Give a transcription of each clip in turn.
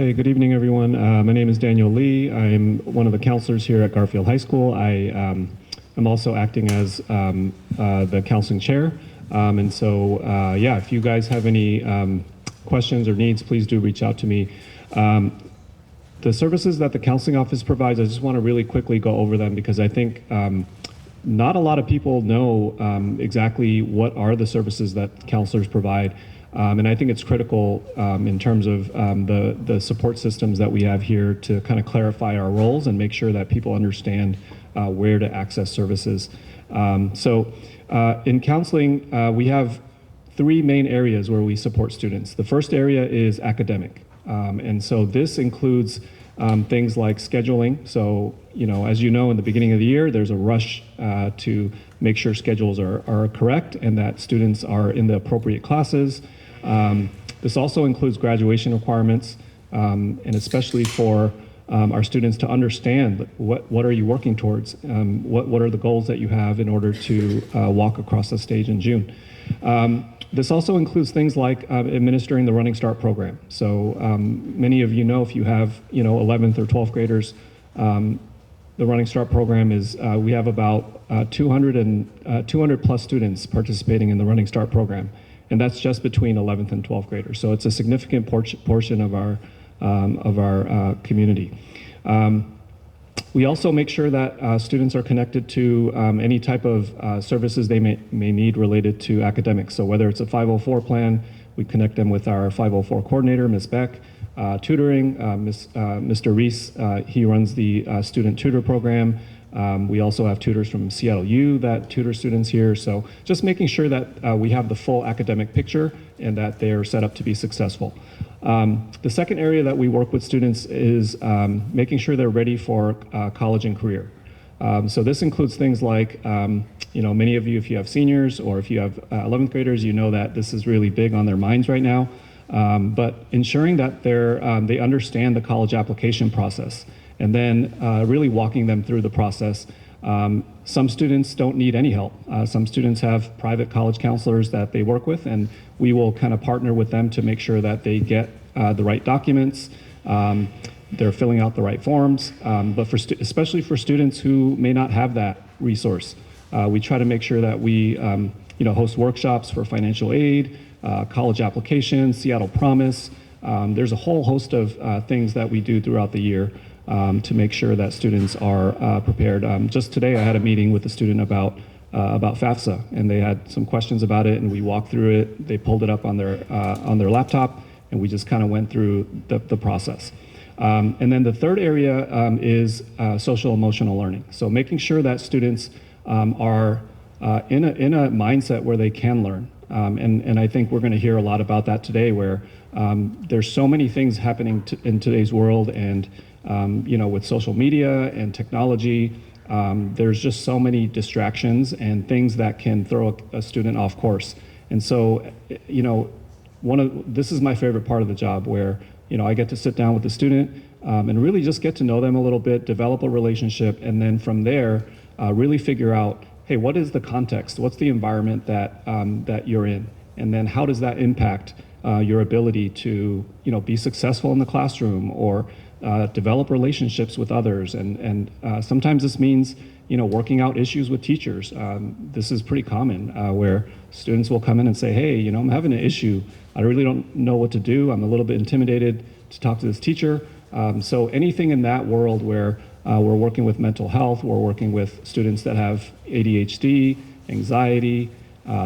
Hey, good evening, everyone. My name is Daniel Lee. I'm one of the counselors here at Garfield High School. I'm also acting as the counseling chair. Yeah, if you guys have any questions or needs, please do reach out to me. The services that the counseling office provides, I just want to really quickly go over them because I think not a lot of people know exactly what are the services that counselors provide. And I think it's critical in terms of the support systems that we have here to kind of clarify our roles and make sure that people understand where to access services. In counseling, we have three main areas where we support students. The first area is academic. And so this includes things like scheduling. So, as you know, in the beginning of the year, there's a rush to make sure schedules are correct and that students are in the appropriate classes. This also includes graduation requirements, and especially for our students to understand what are you working towards, what are the goals that you have in order to walk across the stage in June. This also includes things like administering the Running Start program. So many of you know, if you have 11th or 12th graders, the Running Start program is, we have about 200 plus students participating in the Running Start program. And that's just between 11th and 12th graders. So it's a significant portion of our community. We also make sure that students are connected to any type of services they may need related to academics. So whether it's a 504 plan, we connect them with our 504 coordinator, Ms. Beck. Tutoring, Mr. Reese, he runs the student tutor program. We also have tutors from Seattle U that tutor students here. So just making sure that we have the full academic picture and that they're set up to be successful. The second area that we work with students is making sure they're ready for college and career. So this includes things like, many of you, if you have seniors or if you have 11th graders, you know that this is really big on their minds right now. But ensuring that they understand the college application process and then really walking them through the process. Some students don't need any help. Some students have private college counselors that they work with, and we will kind of partner with them to make sure that they get the right documents, they're filling out the right forms, but especially for students who may not have that resource, we try to make sure that we host workshops for financial aid, college applications, Seattle Promise. There's a whole host of things that we do throughout the year to make sure that students are prepared. Just today I had a meeting with a student about FAFSA, and they had some questions about it, and we walked through it. They pulled it up on their laptop, and we just kind of went through the process. And then the third area is social emotional learning. So making sure that students are in a mindset where they can learn. And I think we're going to hear a lot about that today, where there's so many things happening in today's world, and with social media and technology, there's just so many distractions and things that can throw a student off course. And so, this is my favorite part of the job, where I get to sit down with the student and really just get to know them a little bit, develop a relationship, and then from there, really figure out, hey, what is the context? What's the environment that you're in? And then how does that impact your ability to be successful in the classroom or develop relationships with others? And sometimes this means working out issues with teachers. This is pretty common where students will come in and say, hey, I'm having an issue. I really don't know what to do. I'm a little bit intimidated to talk to this teacher. So anything in that world where we're working with mental health, we're working with students that have ADHD, anxiety,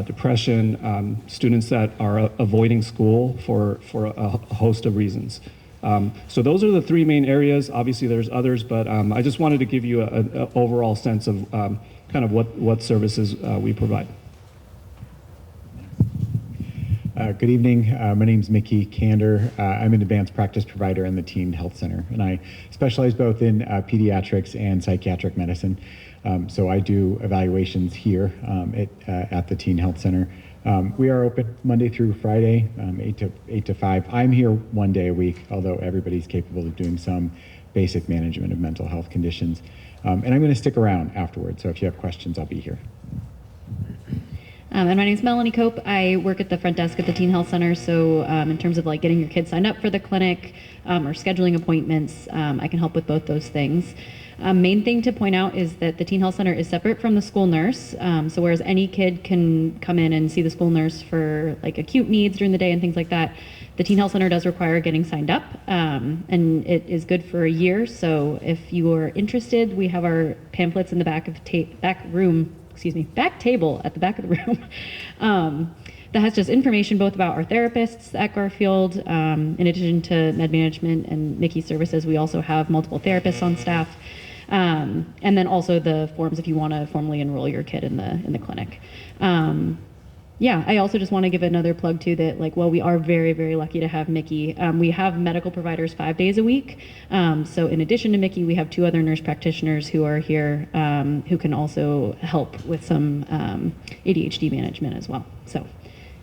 depression, students that are avoiding school for a host of reasons. So those are the three main areas. Obviously there's others, but I just wanted to give you an overall sense of kind of what services we provide. Good evening. My name is Micky, Kander. I'm an advanced practice provider in the Teen Health Center, and I specialize both in pediatrics and psychiatric medicine. So I do evaluations here at the Teen Health Center. We are open Monday through Friday, 8 to 5. I'm here one day a week, although everybody's capable of doing some basic management of mental health conditions. And I'm going to stick around afterwards, so if you have questions, I'll be here. And my name's Melanie Cope. I work at the front desk at the Teen Health Center. So in terms of like getting your kids signed up for the clinic or scheduling appointments, I can help with both those things. Main thing to point out is that the Teen Health Center is separate from the school nurse. So whereas any kid can come in and see the school nurse for like acute needs during the day and things like that, the Teen Health Center does require getting signed up, and it is good for a year. So if you are interested, we have our pamphlets in the back table at the back of the room. That has just information both about our therapists at Garfield. In addition to med management and Micky services, we also have multiple therapists on staff. And then also the forms if you want to formally enroll your kid in the clinic. Yeah, I also just want to give another plug too that we are very, very lucky to have Micky. We have medical providers 5 days a week. So in addition to Micky, we have 2 other nurse practitioners who are here who can also help with some ADHD management as well. So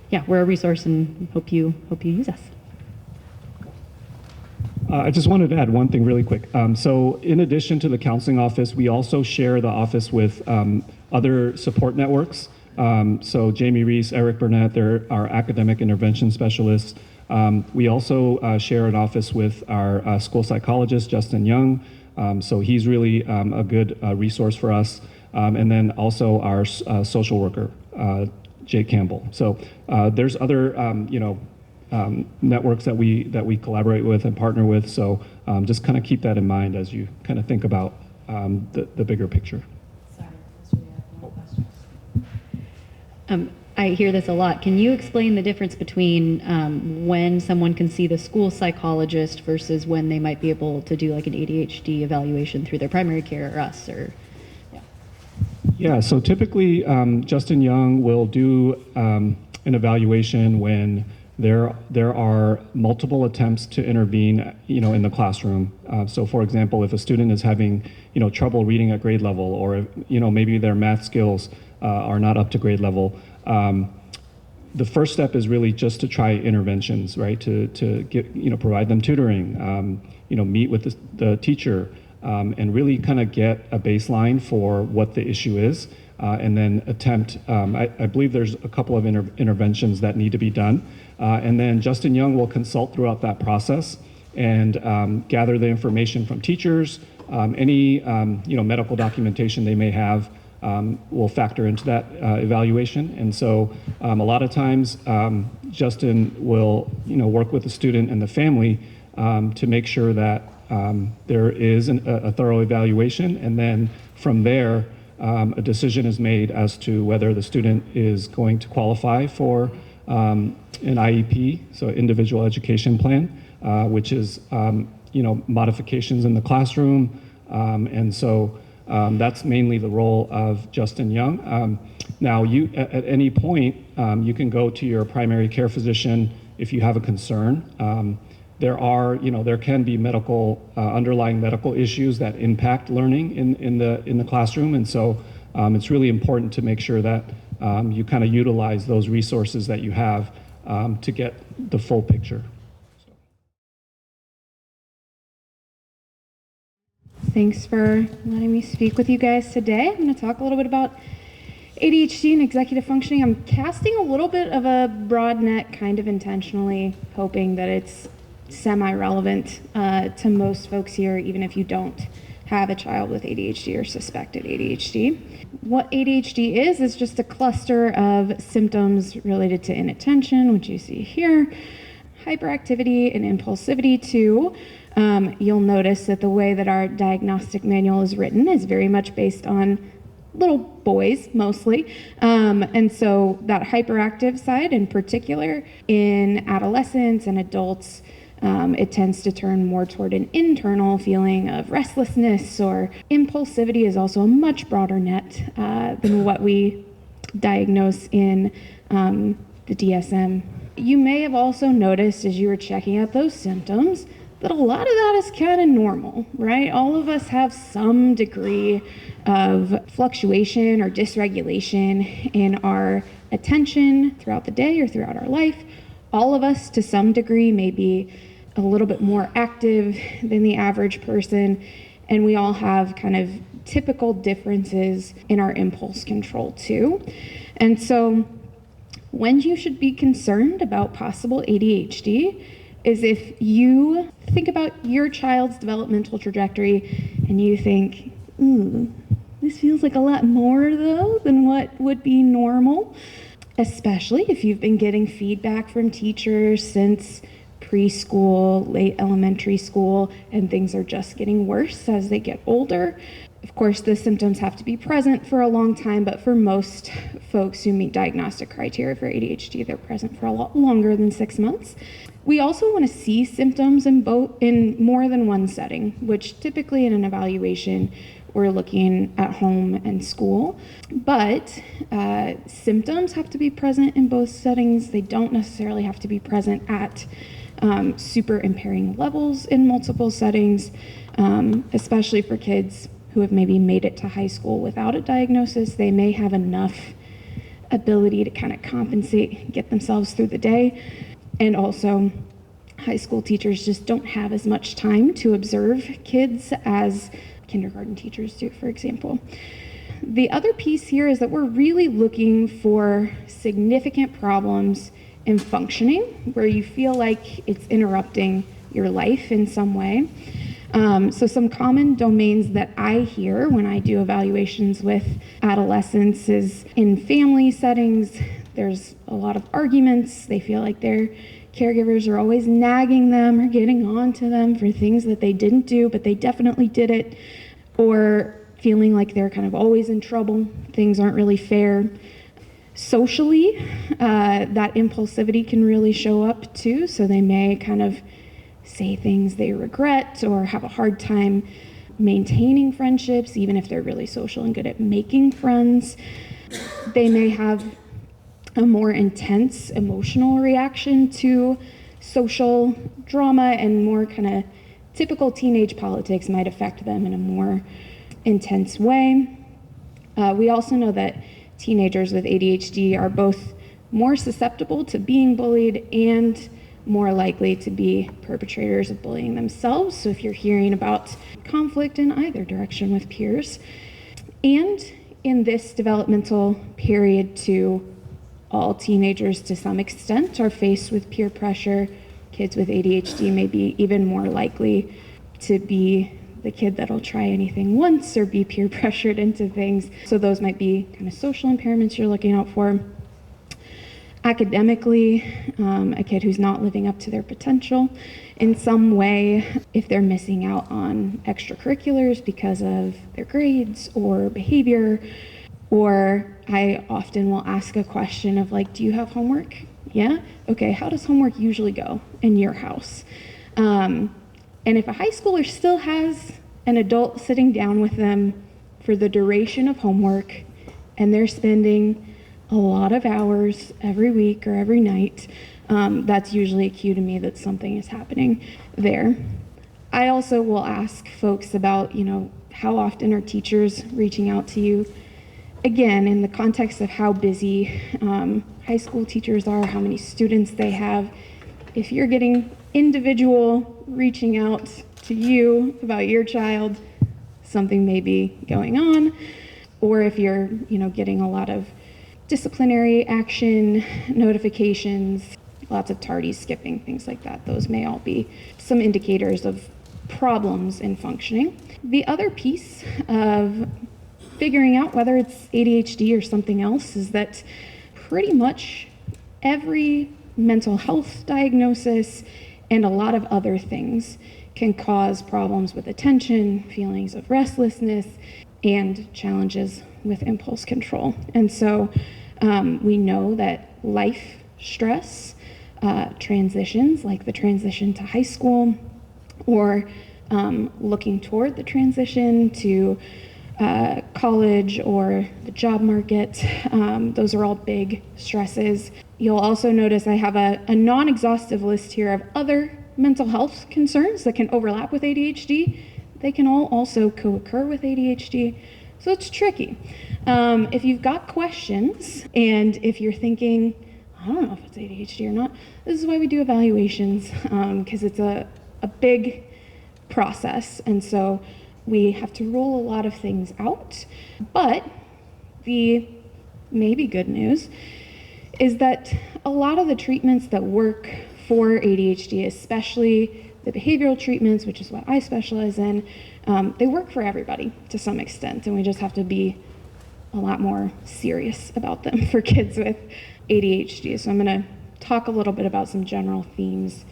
yeah, we're a resource and hope you use us. I just wanted to add one thing really quick. So in addition to the counseling office, we also share the office with other support networks. So Jamie Reese, Eric Burnett, they're our academic intervention specialists. We also share an office with our school psychologist, Justin Young. So he's really a good resource for us. And then also our social worker, Jake Campbell. So there's other, networks that we collaborate with and partner with. So just kind of keep that in mind as you kind of think about the bigger picture. I hear this a lot. Can you explain the difference between when someone can see the school psychologist versus when they might be able to do like an ADHD evaluation through their primary care or us? Yeah, so typically Justin Young will do an evaluation when there are multiple attempts to intervene, in the classroom. So for example, if a student is having, trouble reading at grade level, or, maybe their math skills are not up to grade level, the first step is really just to try interventions, right? To get, provide them tutoring, meet with the teacher, and really kind of get a baseline for what the issue is, and then attempt, I believe there's a couple of interventions that need to be done. And then Justin Young will consult throughout that process and gather the information from teachers, any medical documentation they may have will factor into that evaluation. And so a lot of times Justin will work with the student and the family to make sure that there is a thorough evaluation, and then from there a decision is made as to whether the student is going to qualify for an IEP, so individual education plan, which is modifications in the classroom, and so that's mainly the role of Justin Young. Now, at any point you can go to your primary care physician if you have a concern. There can be underlying medical issues that impact learning in the classroom, and so it's really important to make sure that you kind of utilize those resources that you have to get the full picture. Thanks for letting me speak with you guys today. I'm going to talk a little bit about ADHD and executive functioning. I'm casting a little bit of a broad net, kind of intentionally, hoping that it's semi-relevant to most folks here, even if you don't have a child with ADHD or suspected ADHD. What ADHD is just a cluster of symptoms related to inattention, which you see here, hyperactivity and impulsivity too. You'll notice that the way that our diagnostic manual is written is very much based on little boys mostly. And so that hyperactive side in particular in adolescents and adults, it tends to turn more toward an internal feeling of restlessness, or impulsivity is also a much broader net than what we diagnose in the DSM. You may have also noticed as you were checking out those symptoms that a lot of that is kind of normal, right? All of us have some degree of fluctuation or dysregulation in our attention throughout the day or throughout our life. All of us, to some degree, may be a little bit more active than the average person, and we all have kind of typical differences in our impulse control too. And so When you should be concerned about possible ADHD is if you think about your child's developmental trajectory and you think, this feels like a lot more though than what would be normal, especially if you've been getting feedback from teachers since preschool, late elementary school, and things are just getting worse as they get older. Of course, the symptoms have to be present for a long time, but for most folks who meet diagnostic criteria for ADHD, they're present for a lot longer than 6 months. We also want to see symptoms in more than one setting, which typically in an evaluation, we're looking at home and school. But symptoms have to be present in both settings. They don't necessarily have to be present at super impairing levels in multiple settings, especially for kids who have maybe made it to high school without a diagnosis. They may have enough ability to kind of compensate, get themselves through the day. And also, high school teachers just don't have as much time to observe kids as kindergarten teachers do, for example. The other piece here is that we're really looking for significant problems in functioning, where you feel like it's interrupting your life in some way. So some common domains that I hear when I do evaluations with adolescents is in family settings. There's a lot of arguments. They feel like their caregivers are always nagging them or getting on to them for things that they didn't do, but they definitely did it, or feeling like they're kind of always in trouble. Things aren't really fair. Socially, that impulsivity can really show up too, so they may kind of say things they regret or have a hard time maintaining friendships, even if they're really social and good at making friends. They may have a more intense emotional reaction to social drama, and more kind of typical teenage politics might affect them in a more intense way. We also know that teenagers with ADHD are both more susceptible to being bullied and more likely to be perpetrators of bullying themselves. So if you're hearing about conflict in either direction with peers. And in this developmental period too, all teenagers to some extent are faced with peer pressure. Kids with ADHD may be even more likely to be the kid that'll try anything once or be peer pressured into things. So those might be kind of social impairments you're looking out for. Academically, a kid who's not living up to their potential in some way, if they're missing out on extracurriculars because of their grades or behavior. Or I often will ask a question of like, do you have homework? Yeah? Okay, how does homework usually go in your house? And if a high schooler still has an adult sitting down with them for the duration of homework, and they're spending a lot of hours every week or every night, that's usually a cue to me that something is happening there. I also will ask folks about, how often are teachers reaching out to you? Again, in the context of how busy high school teachers are, how many students they have. If you're getting individual reaching out to you about your child, something may be going on. Or if you're, getting a lot of disciplinary action, notifications, lots of tardy skipping, things like that. Those may all be some indicators of problems in functioning. The other piece of figuring out whether it's ADHD or something else is that pretty much every mental health diagnosis and a lot of other things can cause problems with attention, feelings of restlessness, and challenges with impulse control. And so we know that life stress, transitions like the transition to high school, or looking toward the transition to college or the job market, those are all big stresses. You'll also notice I have a non-exhaustive list here of other mental health concerns that can overlap with ADHD. They can all also co-occur with ADHD. So it's tricky. If you've got questions, and if you're thinking, I don't know if it's ADHD or not, this is why we do evaluations, because it's a big process. And so we have to rule a lot of things out. But the maybe good news is that a lot of the treatments that work for ADHD, especially the behavioral treatments, which is what I specialize in, they work for everybody to some extent, and we just have to be a lot more serious about them for kids with ADHD. So I'm going to talk a little bit about some general themes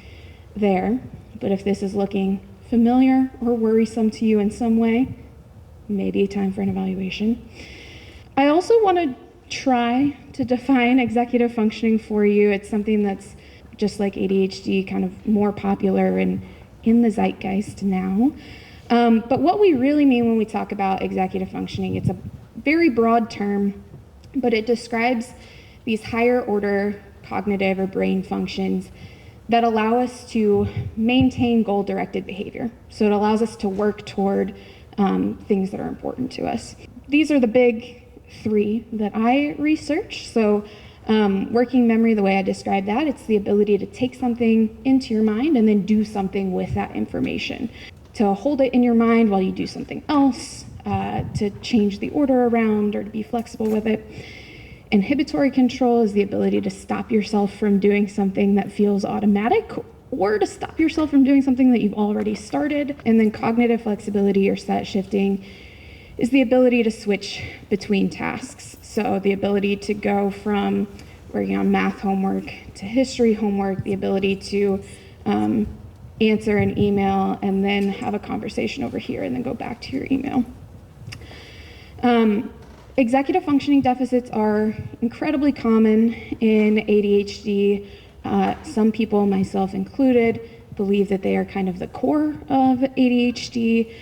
there, but if this is looking familiar or worrisome to you in some way, maybe time for an evaluation. I also want to try to define executive functioning for you. It's something that's just like ADHD, kind of more popular and in the zeitgeist now. But what we really mean when we talk about executive functioning, it's a very broad term, but it describes these higher order cognitive or brain functions that allow us to maintain goal-directed behavior. So it allows us to work toward things that are important to us. These are the big three that I research. So working memory, the way I describe that, it's the ability to take something into your mind and then do something with that information. To hold it in your mind while you do something else, to change the order around or to be flexible with it. Inhibitory control is the ability to stop yourself from doing something that feels automatic or to stop yourself from doing something that you've already started. And then cognitive flexibility or set shifting is the ability to switch between tasks. So the ability to go from working on math homework to history homework, the ability to answer an email and then have a conversation over here and then go back to your email. Executive functioning deficits are incredibly common in ADHD. Some people, myself included, believe that they are kind of the core of ADHD.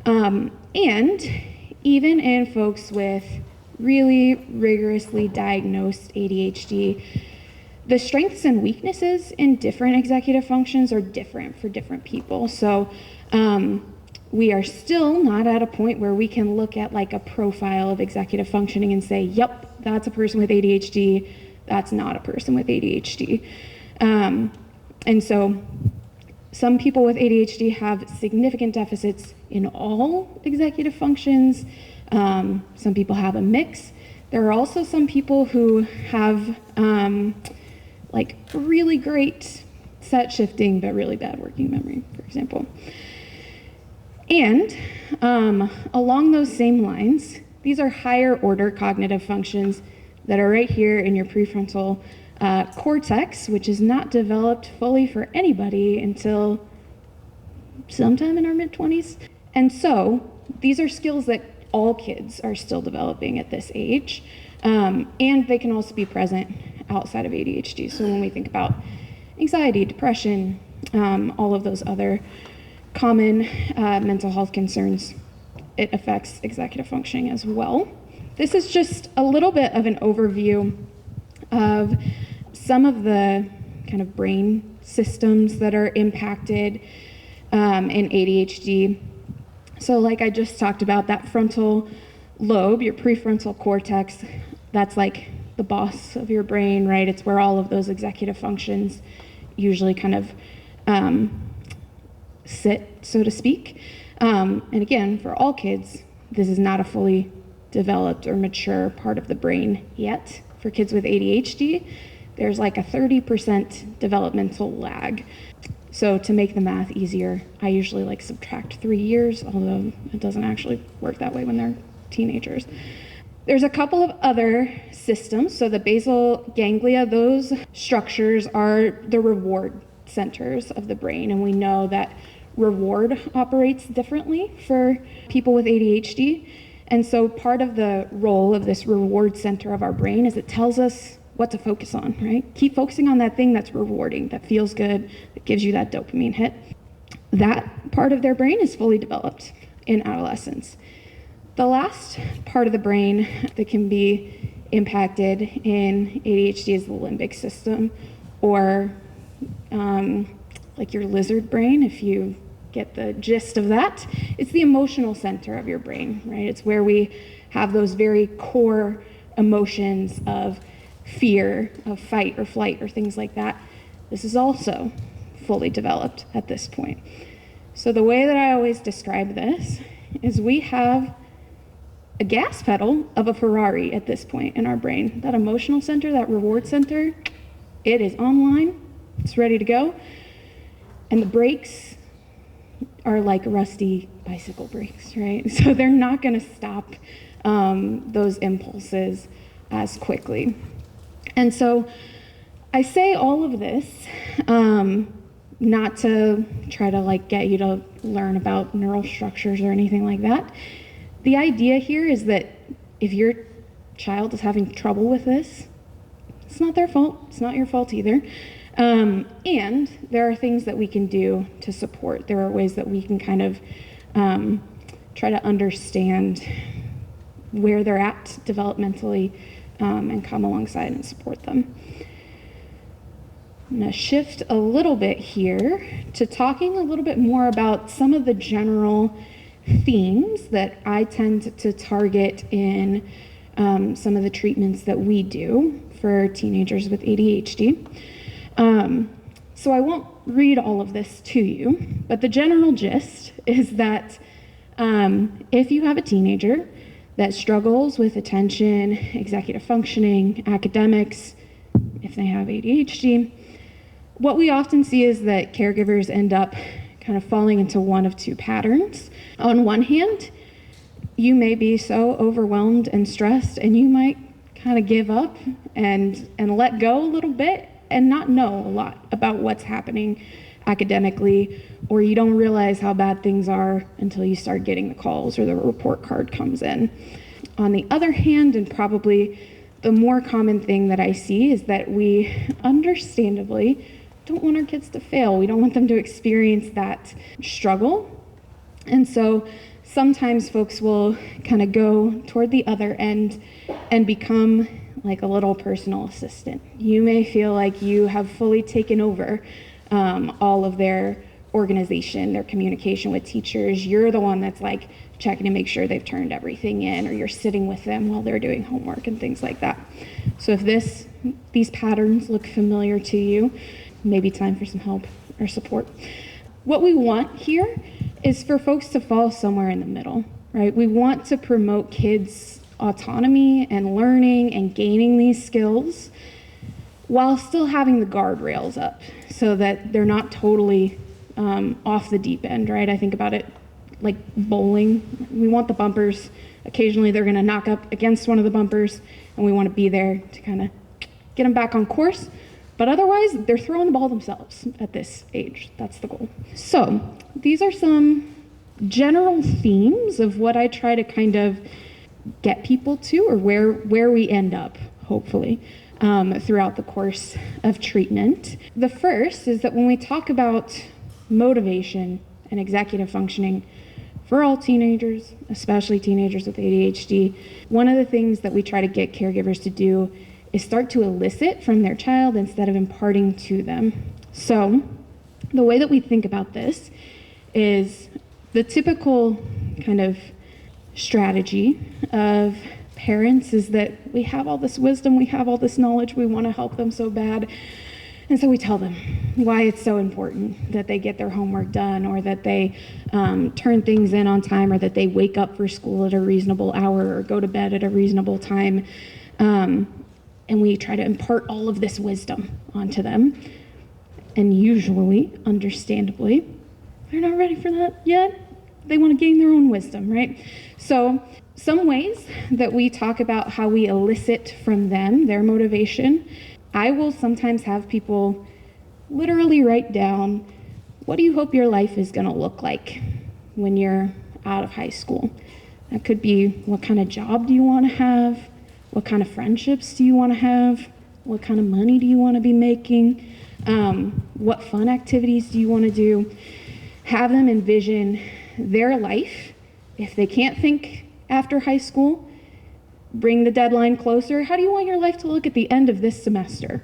And even in folks with really rigorously diagnosed ADHD, the strengths and weaknesses in different executive functions are different for different people. So we are still not at a point where we can look at like a profile of executive functioning and say, yep, that's a person with ADHD, that's not a person with ADHD. And so some people with ADHD have significant deficits in all executive functions. Some people have a mix. There are also some people who have like really great set shifting, but really bad working memory, for example. And along those same lines, these are higher order cognitive functions that are right here in your prefrontal cortex, which is not developed fully for anybody until sometime in our mid-20s. And so these are skills that all kids are still developing at this age. And they can also be present outside of ADHD. So when we think about anxiety, depression, all of those other common mental health concerns, it affects executive functioning as well. This is just a little bit of an overview of some of the kind of brain systems that are impacted in ADHD. So like I just talked about, that frontal lobe, your prefrontal cortex, that's like the boss of your brain, right? It's where all of those executive functions usually kind of sit, so to speak. And again, for all kids, this is not a fully developed or mature part of the brain yet. For kids with ADHD, there's like a 30% developmental lag. So to make the math easier, I usually like subtract 3 years, although it doesn't actually work that way when they're teenagers. There's a couple of other systems. So the basal ganglia, those structures are the reward centers of the brain. And we know that reward operates differently for people with ADHD. And so part of the role of this reward center of our brain is it tells us what to focus on, right? Keep focusing on that thing that's rewarding, that feels good, that gives you that dopamine hit. That part of their brain is fully developed in adolescence. The last part of the brain that can be impacted in ADHD is the limbic system, or like your lizard brain, if you get the gist of that. It's the emotional center of your brain, right? It's where we have those very core emotions of fear, of fight or flight or things like that. This is also fully developed at this point. So the way that I always describe this is we have a gas pedal of a Ferrari at this point in our brain. That emotional center, that reward center, it is online, it's ready to go. And the brakes are like rusty bicycle brakes, right? So they're not gonna stop those impulses as quickly. And so I say all of this not to try to like get you to learn about neural structures or anything like that. The idea here is that if your child is having trouble with this, it's not their fault, it's not your fault either. And there are things that we can do to support. There are ways that we can kind of try to understand where they're at developmentally and come alongside and support them. I'm going to shift a little bit here to talking a little bit more about some of the general themes that I tend to target in some of the treatments that we do for teenagers with ADHD. So I won't read all of this to you, but the general gist is that if you have a teenager that struggles with attention, executive functioning, academics, if they have ADHD, what we often see is that caregivers end up kind of falling into one of two patterns. On one hand, you may be so overwhelmed and stressed, and you might kind of give up and let go a little bit and not know a lot about what's happening academically, or you don't realize how bad things are until you start getting the calls or the report card comes in. On the other hand, and probably the more common thing that I see, is that we understandably don't want our kids to fail. We don't want them to experience that struggle. And so sometimes folks will kind of go toward the other end and become like a little personal assistant. You may feel like you have fully taken over all of their organization, their communication with teachers. You're the one that's like checking to make sure they've turned everything in, or you're sitting with them while they're doing homework and things like that. So if these patterns look familiar to you, maybe time for some help or support. What we want here is for folks to fall somewhere in the middle, right? We want to promote kids' autonomy and learning and gaining these skills while still having the guardrails up so that they're not totally off the deep end, right? I think about it like bowling. We want the bumpers. Occasionally they're gonna knock up against one of the bumpers, and we wanna be there to kind of get them back on course. But otherwise, they're throwing the ball themselves at this age. That's the goal. So these are some general themes of what I try to kind of get people to, or where we end up, hopefully, throughout the course of treatment. The first is that when we talk about motivation and executive functioning for all teenagers, especially teenagers with ADHD, one of the things that we try to get caregivers to do is start to elicit from their child instead of imparting to them. So the way that we think about this is the typical kind of strategy of parents is that we have all this wisdom, we have all this knowledge, we want to help them so bad. And so we tell them why it's so important that they get their homework done, or that they turn things in on time, or that they wake up for school at a reasonable hour or go to bed at a reasonable time. And we try to impart all of this wisdom onto them. And usually, understandably, they're not ready for that yet. They want to gain their own wisdom, right? So some ways that we talk about how we elicit from them their motivation, I will sometimes have people literally write down, what do you hope your life is going to look like when you're out of high school? That could be, what kind of job do you want to have? What kind of friendships do you want to have? What kind of money do you want to be making? What fun activities do you want to do? Have them envision their life. If they can't think after high school, bring the deadline closer. How do you want your life to look at the end of this semester?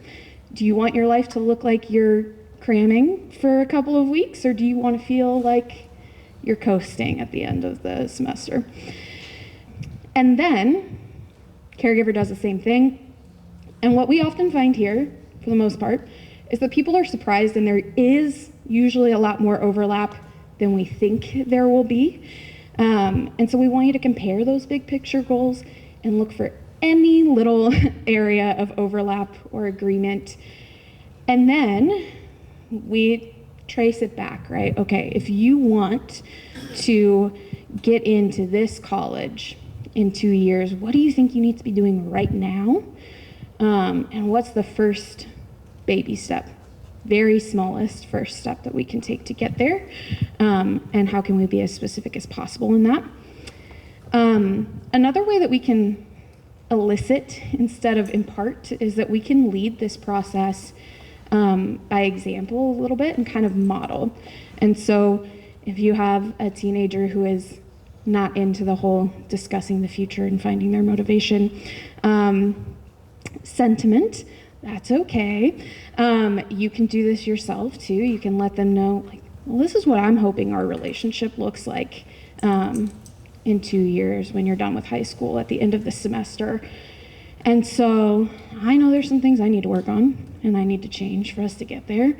Do you want your life to look like you're cramming for a couple of weeks, or do you want to feel like you're coasting at the end of the semester? And then caregiver does the same thing. And what we often find here, for the most part, is that people are surprised, and there is usually a lot more overlap than we think there will be. And so we want you to compare those big picture goals and look for any little area of overlap or agreement. And then we trace it back, right? Okay, if you want to get into this college in 2 years, what do you think you need to be doing right now? And what's the first baby step? Very smallest first step that we can take to get there. And how can we be as specific as possible in that? Another way that we can elicit instead of impart is that we can lead this process by example a little bit and kind of model. And so if you have a teenager who is not into the whole discussing the future and finding their motivation sentiment, that's okay. You can do this yourself too. You can let them know, like, well, this is what I'm hoping our relationship looks like in 2 years when you're done with high school at the end of the semester. And so I know there's some things I need to work on and I need to change for us to get there.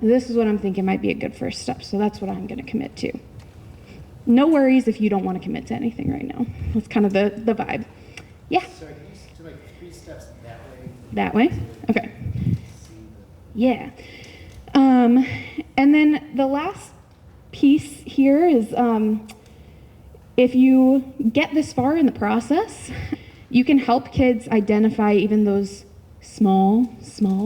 This is what I'm thinking might be a good first step. So that's what I'm going to commit to. No worries if you don't want to commit to anything right now. That's kind of the vibe. Yeah. Sorry, can you do like 3 steps that way? That way? Okay. Yeah. And then the last piece here is if you get this far in the process, you can help kids identify even those small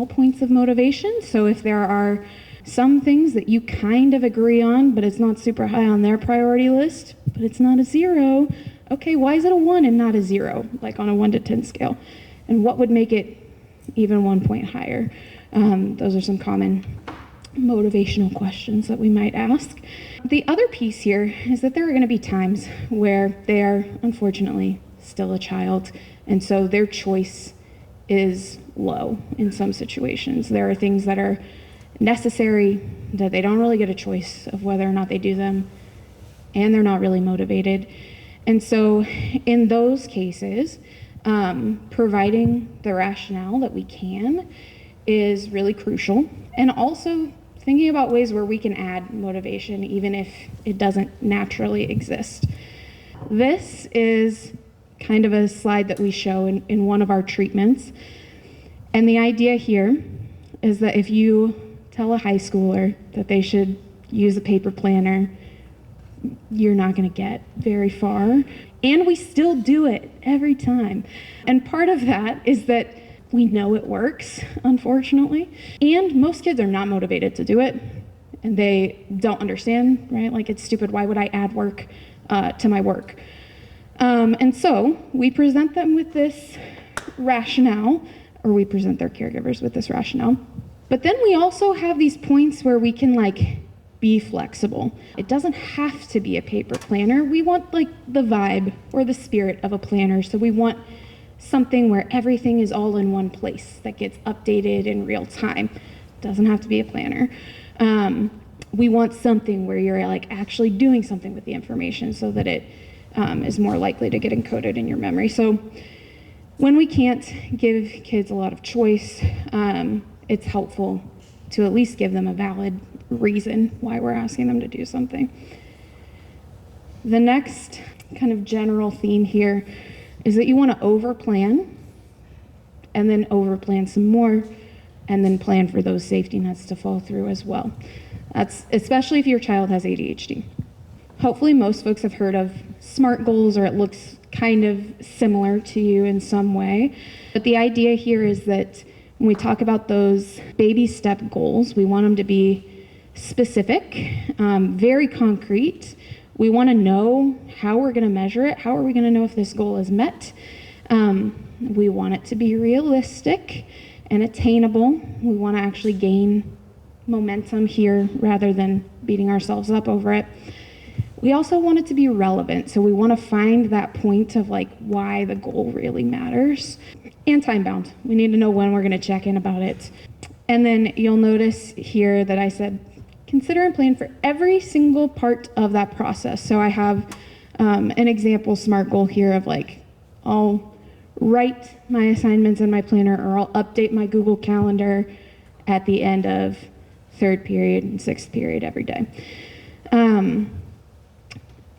points of motivation. So if there are some things that you kind of agree on, but it's not super high on their priority list, but it's not a 0, okay, why is it a 1 and not a 0, like on a 1 to 10 scale? And what would make it even 1 point higher? Those are some common motivational questions that we might ask. The other piece here is that there are going to be times where they are unfortunately still a child, and so their choice is low in some situations. There are things that are necessary that they don't really get a choice of whether or not they do them, and they're not really motivated. And so in those cases, providing the rationale that we can is really crucial, and also thinking about ways where we can add motivation even if it doesn't naturally exist. This is kind of a slide that we show in one of our treatments. And the idea here is that if you tell a high schooler that they should use a paper planner, you're not going to get very far. And we still do it every time. And part of that is that we know it works, unfortunately. And most kids are not motivated to do it. And they don't understand, right? Like, it's stupid. Why would I add work to my work? And so we present them with this rationale, or we present their caregivers with this rationale. But then we also have these points where we can be flexible. It doesn't have to be a paper planner. We want the vibe or the spirit of a planner. So we want something where everything is all in one place that gets updated in real time. Doesn't have to be a planner. We want something where you're actually doing something with the information so that it is more likely to get encoded in your memory. So when we can't give kids a lot of choice, it's helpful to at least give them a valid reason why we're asking them to do something. The next kind of general theme here is that you want to overplan and then overplan some more and then plan for those safety nets to fall through as well. That's especially if your child has ADHD. Hopefully most folks have heard of SMART goals, or it looks kind of similar to you in some way. But the idea here is that when we talk about those baby step goals, we want them to be specific, very concrete. We want to know how we're going to measure it. How are we going to know if this goal is met? We want it to be realistic and attainable. We want to actually gain momentum here rather than beating ourselves up over it. We also want it to be relevant. So we want to find that point of why the goal really matters. And time bound. We need to know when we're going to check in about it. And then you'll notice here that I said, consider and plan for every single part of that process. So I have an example SMART goal here of I'll write my assignments in my planner, or I'll update my Google Calendar at the end of 3rd period and 6th period every day.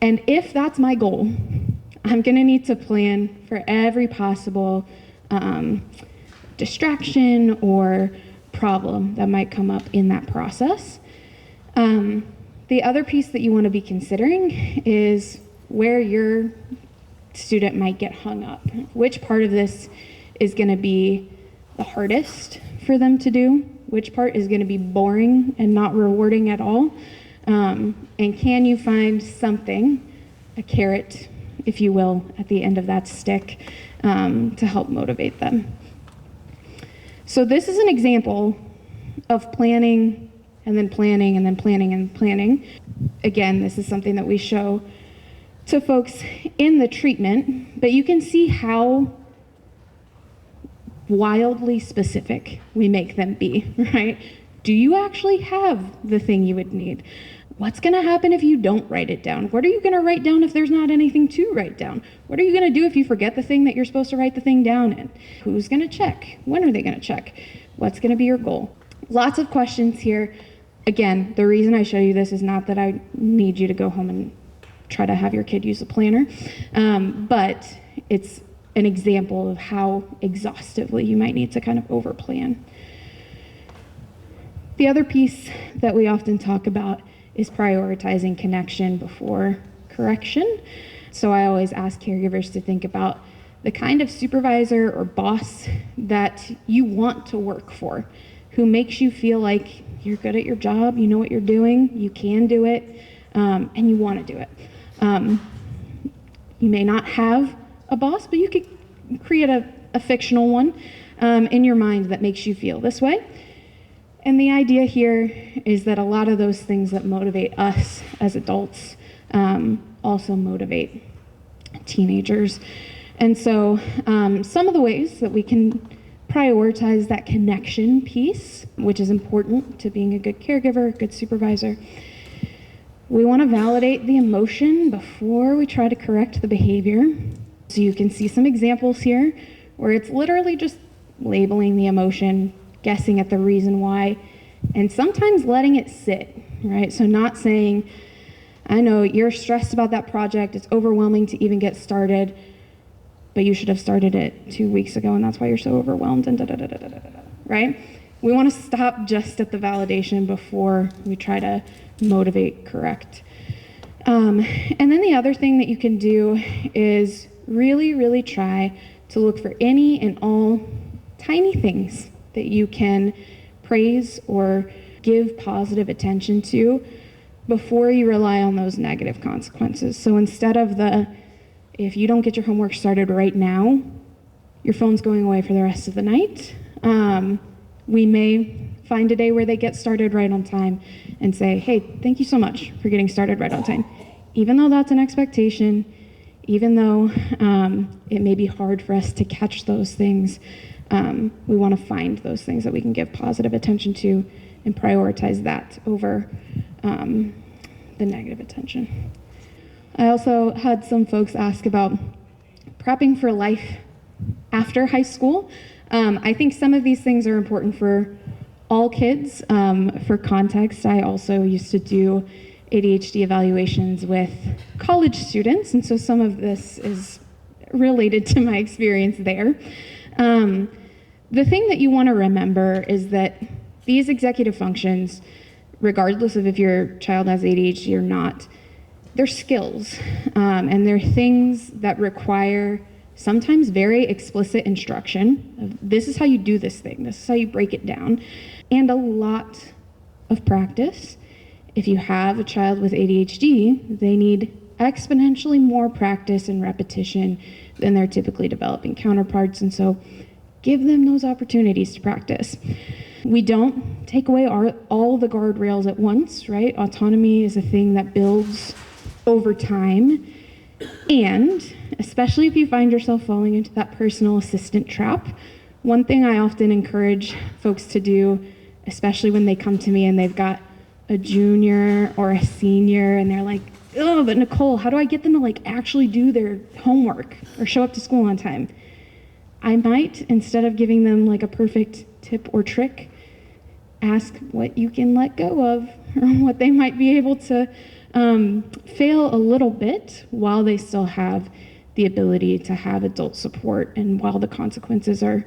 And if that's my goal, I'm going to need to plan for every possible distraction or problem that might come up in that process. The other piece that you want to be considering is where your student might get hung up. Which part of this is going to be the hardest for them to do? Which part is going to be boring and not rewarding at all? And can you find something, a carrot, if you will, at the end of that stick to help motivate them? So this is an example of planning and then planning and then planning and planning. Again, this is something that we show to folks in the treatment, but you can see how wildly specific we make them be, right? Do you actually have the thing you would need? What's going to happen if you don't write it down? What are you going to write down if there's not anything to write down? What are you going to do if you forget the thing that you're supposed to write the thing down in? Who's going to check? When are they going to check? What's going to be your goal? Lots of questions here. Again, the reason I show you this is not that I need you to go home and try to have your kid use a planner, but it's an example of how exhaustively you might need to kind of overplan. The other piece that we often talk about is prioritizing connection before correction. So I always ask caregivers to think about the kind of supervisor or boss that you want to work for, who makes you feel like you're good at your job, you know what you're doing, you can do it, and you want to do it. You may not have a boss, but you could create a fictional one in your mind that makes you feel this way. And the idea here is that a lot of those things that motivate us as adults also motivate teenagers. And so some of the ways that we can prioritize that connection piece, which is important to being a good caregiver, a good supervisor, we want to validate the emotion before we try to correct the behavior. So you can see some examples here where it's literally just labeling the emotion, guessing at the reason why, and sometimes letting it sit, right? So not saying, I know you're stressed about that project, it's overwhelming to even get started, but you should have started it 2 weeks ago and that's why you're so overwhelmed, and right? We want to stop just at the validation before we try to motivate, correct. And then the other thing that you can do is really, really try to look for any and all tiny things that you can praise or give positive attention to before you rely on those negative consequences. So instead of if you don't get your homework started right now, your phone's going away for the rest of the night, we may find a day where they get started right on time and say, hey, thank you so much for getting started right on time. Even though that's an expectation, even though it may be hard for us to catch those things, we want to find those things that we can give positive attention to and prioritize that over the negative attention. I also had some folks ask about prepping for life after high school. I think some of these things are important for all kids. For context, I also used to do ADHD evaluations with college students, and so some of this is related to my experience there. The thing that you want to remember is that these executive functions, regardless of if your child has ADHD or not, they're skills, and they're things that require sometimes very explicit instruction of this is how you do this thing, this is how you break it down, and a lot of practice. If you have a child with ADHD, they need exponentially more practice and repetition than their typically developing counterparts, and so give them those opportunities to practice. We don't take away all the guardrails at once, right? Autonomy is a thing that builds over time, and especially if you find yourself falling into that personal assistant trap, one thing I often encourage folks to do, especially when they come to me and they've got a junior or a senior and they're like, oh, but Nicole, how do I get them to actually do their homework or show up to school on time? I might, instead of giving them a perfect tip or trick, ask what you can let go of or what they might be able to fail a little bit while they still have the ability to have adult support and while the consequences are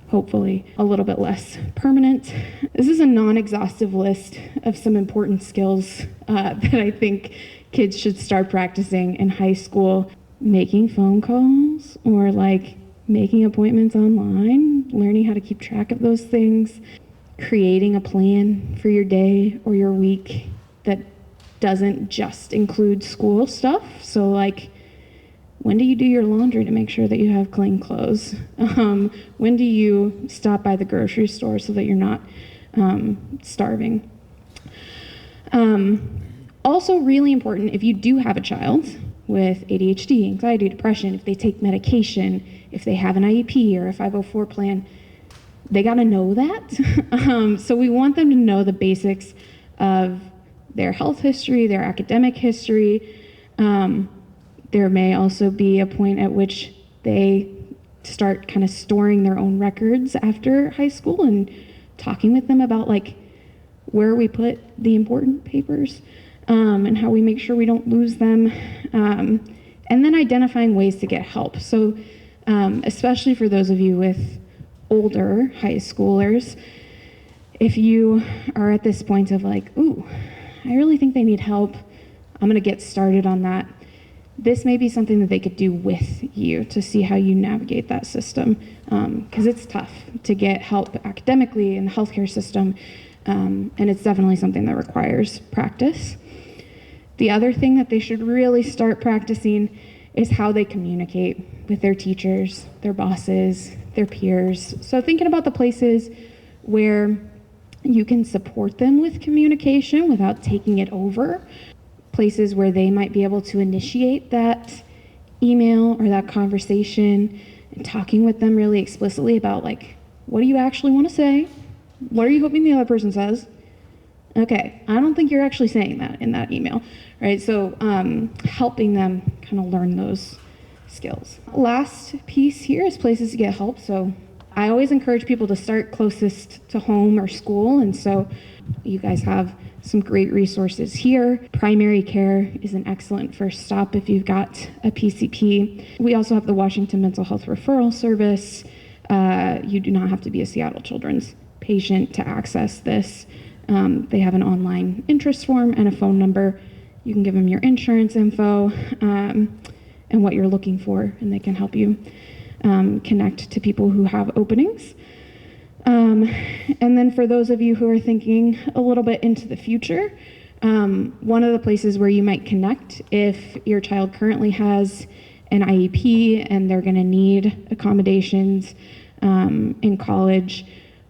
hopefully a little bit less permanent. This is a non-exhaustive list of some important skills that I think kids should start practicing in high school. Making phone calls or like making appointments online, learning how to keep track of those things, creating a plan for your day or your week that doesn't just include school stuff. So like, when do you do your laundry to make sure that you have clean clothes? When do you stop by the grocery store so that you're not starving? Also really important, if you do have a child with ADHD, anxiety, depression, if they take medication, if they have an IEP or a 504 plan, they gotta know that. So we want them to know the basics of their health history, their academic history. There may also be a point at which they start kind of storing their own records after high school and talking with them about like where we put the important papers and how we make sure we don't lose them. And then identifying ways to get help. So especially for those of you with older high schoolers, if you are at this point of like, ooh, I really think they need help, I'm gonna get started on that. This may be something that they could do with you to see how you navigate that system, because it's tough to get help academically in the healthcare system, and it's definitely something that requires practice. The other thing that they should really start practicing is how they communicate with their teachers, their bosses, their peers. So thinking about the places where you can support them with communication without taking it over, places where they might be able to initiate that email or that conversation, and talking with them really explicitly about like, what do you actually want to say? What are you hoping the other person says? Okay, I don't think you're actually saying that in that email, right? So helping them kind of learn those skills. Last piece here is places to get help. So I always encourage people to start closest to home or school. And so you guys have some great resources here. Primary care is an excellent first stop if you've got a PCP. We also have the Washington Mental Health Referral Service. You do not have to be a Seattle Children's patient to access this. They have an online interest form and a phone number. You can give them your insurance info and what you're looking for, and they can help you connect to people who have openings. And then for those of you who are thinking a little bit into the future, one of the places where you might connect if your child currently has an IEP and they're going to need accommodations in college,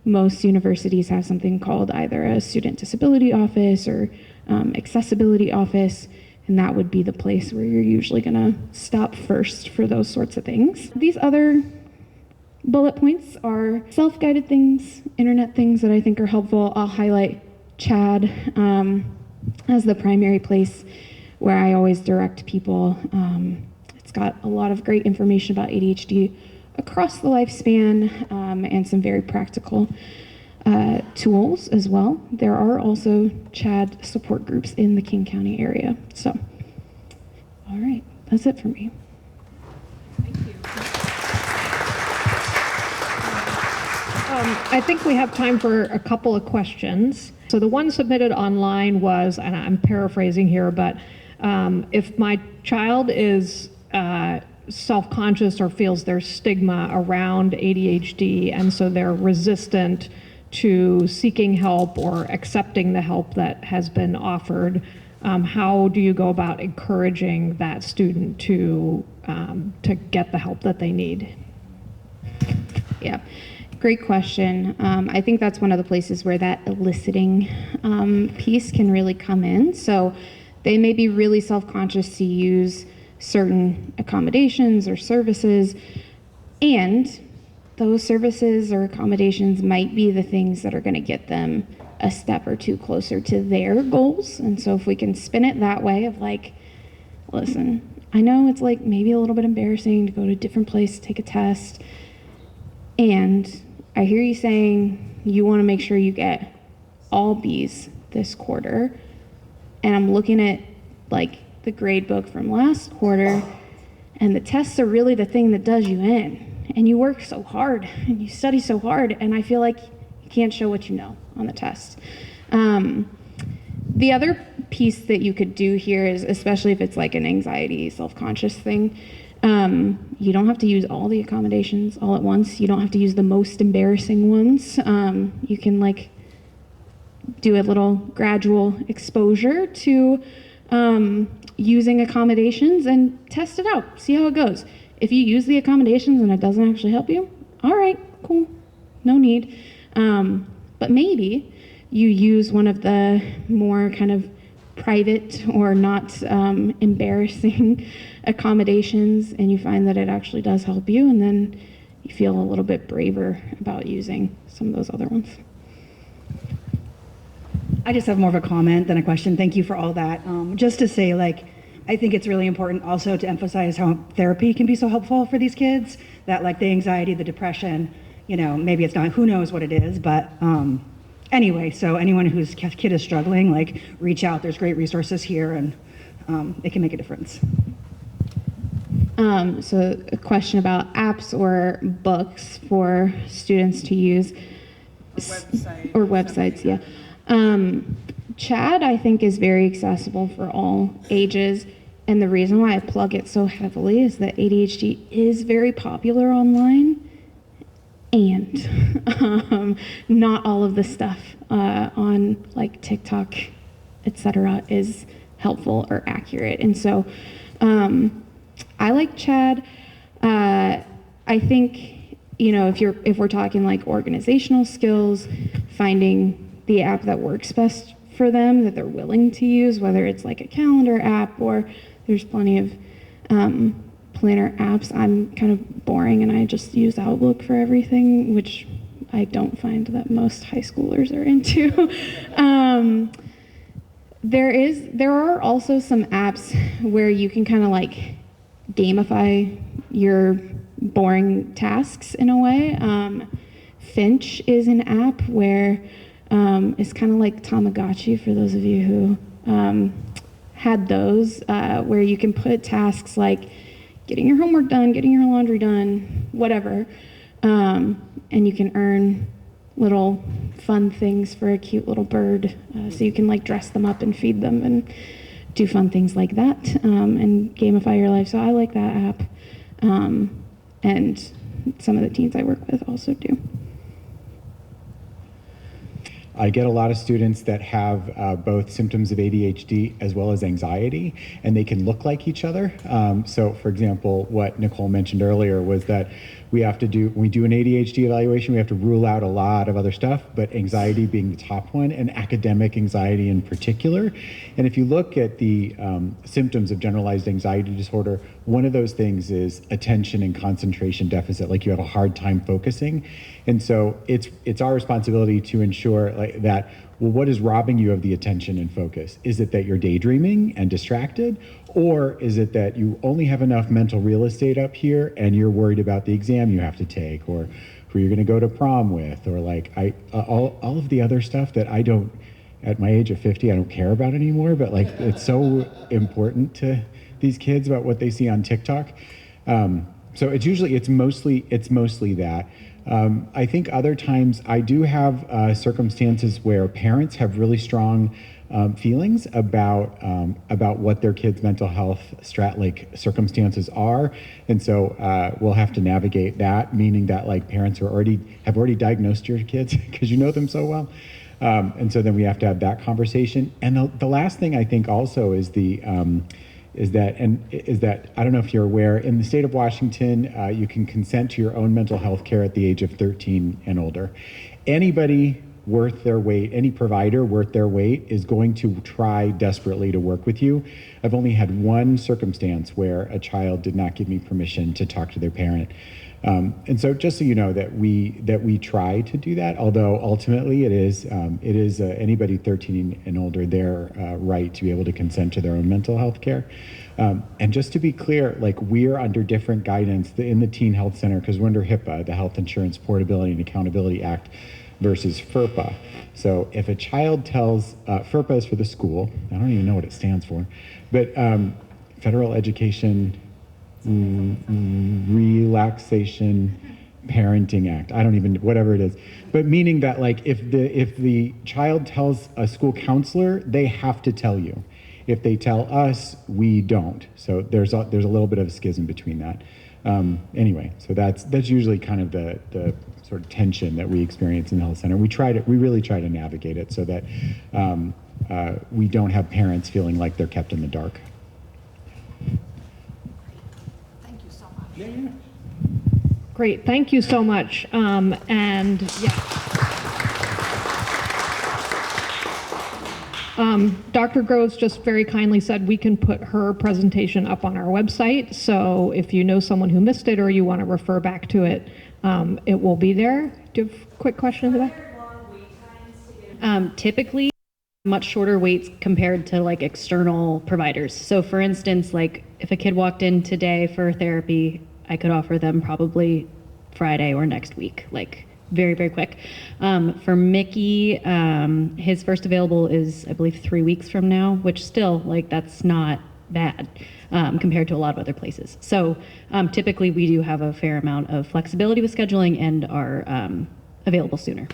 most universities have something called either a student disability office or accessibility office, and that would be the place where you're usually going to stop first for those sorts of things. These other bullet points are self-guided things, internet things that I think are helpful. I'll highlight CHAD as the primary place where I always direct people. It's got a lot of great information about ADHD across the lifespan and some very practical tools as well. There are also CHAD support groups in the King County area. So, all right, that's it for me. Thank you. I think we have time for a couple of questions. So the one submitted online was, and I'm paraphrasing here, but if my child is self-conscious or feels there's stigma around ADHD, and so they're resistant to seeking help or accepting the help that has been offered, how do you go about encouraging that student to get the help that they need? Yeah, great question. I think that's one of the places where that eliciting piece can really come in. So they may be really self-conscious to use certain accommodations or services, and those services or accommodations might be the things that are going to get them a step or two closer to their goals. And so if we can spin it that way of like, listen, I know it's like maybe a little bit embarrassing to go to a different place, take a test, and I hear you saying you want to make sure you get all B's this quarter, and I'm looking at like the grade book from last quarter, and the tests are really the thing that does you in. And you work so hard and you study so hard, and I feel like you can't show what you know on the test. The other piece that you could do here is, especially if it's like an anxiety, self-conscious thing, you don't have to use all the accommodations all at once. You don't have to use the most embarrassing ones. You can like do a little gradual exposure to using accommodations and test it out, see how it goes. If you use the accommodations and it doesn't actually help you, all right, cool, no need. But maybe you use one of the more kind of private or not embarrassing accommodations, and you find that it actually does help you, and then you feel a little bit braver about using some of those other ones. I just have more of a comment than a question. Thank you for all that. Just to say, like, I think it's really important also to emphasize how therapy can be so helpful for these kids, that like the anxiety, the depression, you know, maybe it's not, who knows what it is, but anyway, so anyone whose kid is struggling, like, reach out. There's great resources here, and it can make a difference. So a question about apps or books for students to use. Or websites, yeah. Chad, I think, is very accessible for all ages. And the reason why I plug it so heavily is that ADHD is very popular online. And not all of the stuff on like TikTok, etc., is helpful or accurate. And so I like Chad. I think, you know, if we're talking like organizational skills, finding the app that works best for them, that they're willing to use, whether it's like a calendar app or there's plenty of planner apps. I'm kind of boring and I just use Outlook for everything, which I don't find that most high schoolers are into. There are also some apps where you can kind of like gamify your boring tasks in a way. Finch is an app where it's kind of like Tamagotchi for those of you who had those, where you can put tasks like getting your homework done, getting your laundry done, whatever, and you can earn little fun things for a cute little bird, so you can like dress them up and feed them and do fun things like that, and gamify your life. So I like that app, and some of the teens I work with also do. I get a lot of students that have both symptoms of ADHD as well as anxiety, and they can look like each other. So for example, what Nicole mentioned earlier was that when we do an ADHD evaluation, we have to rule out a lot of other stuff, but anxiety being the top one, and academic anxiety in particular. And if you look at the symptoms of generalized anxiety disorder, one of those things is attention and concentration deficit, like you have a hard time focusing. And so it's our responsibility to ensure like that, well, what is robbing you of the attention and focus? Is it that you're daydreaming and distracted? Or is it that you only have enough mental real estate up here and you're worried about the exam you have to take, or who you're gonna go to prom with, or like all of the other stuff that I don't, at my age of 50, I don't care about anymore, but like it's so important to these kids about what they see on TikTok. So it's mostly that. I think other times I do have circumstances where parents have really strong feelings about what their kids' mental health circumstances are, and so we'll have to navigate that. Meaning that like parents have already diagnosed your kids because you know them so well, and so then we have to have that conversation. And the last thing I think also is that I don't know if you're aware, in the state of Washington, you can consent to your own mental health care at the age of 13 and older. Anybody worth their weight, any provider worth their weight is going to try desperately to work with you. I've only had one circumstance where a child did not give me permission to talk to their parent. And so just so you know that we try to do that, although ultimately it is anybody 13 and older, their right to be able to consent to their own mental health care. And just to be clear, like we're under different guidance in the Teen Health Center because we're under HIPAA, the Health Insurance Portability and Accountability Act, versus FERPA. So if a child tells, FERPA is for the school, I don't even know what it stands for, But federal education relaxation parenting act, I don't even, whatever it is, but meaning that like if the child tells a school counselor, they have to tell you. If they tell us, we don't. So there's a little bit of a schism between that. Anyway, so that's usually kind of the sort of tension that we experience in the health center. We really try to navigate it so that we don't have parents feeling like they're kept in the dark. Thank you so much. Yeah. Great, thank you so much. And yeah. Dr. Groves just very kindly said we can put her presentation up on our website. So if you know someone who missed it or you want to refer back to it, it will be there. Do you have a quick question to that? Typically, much shorter waits compared to like external providers. So for instance, like if a kid walked in today for therapy, I could offer them probably Friday or next week, like very, very quick. For Micky, his first available is, I believe, 3 weeks from now, which still, like, that's not bad compared to a lot of other places. So typically we do have a fair amount of flexibility with scheduling and are available sooner.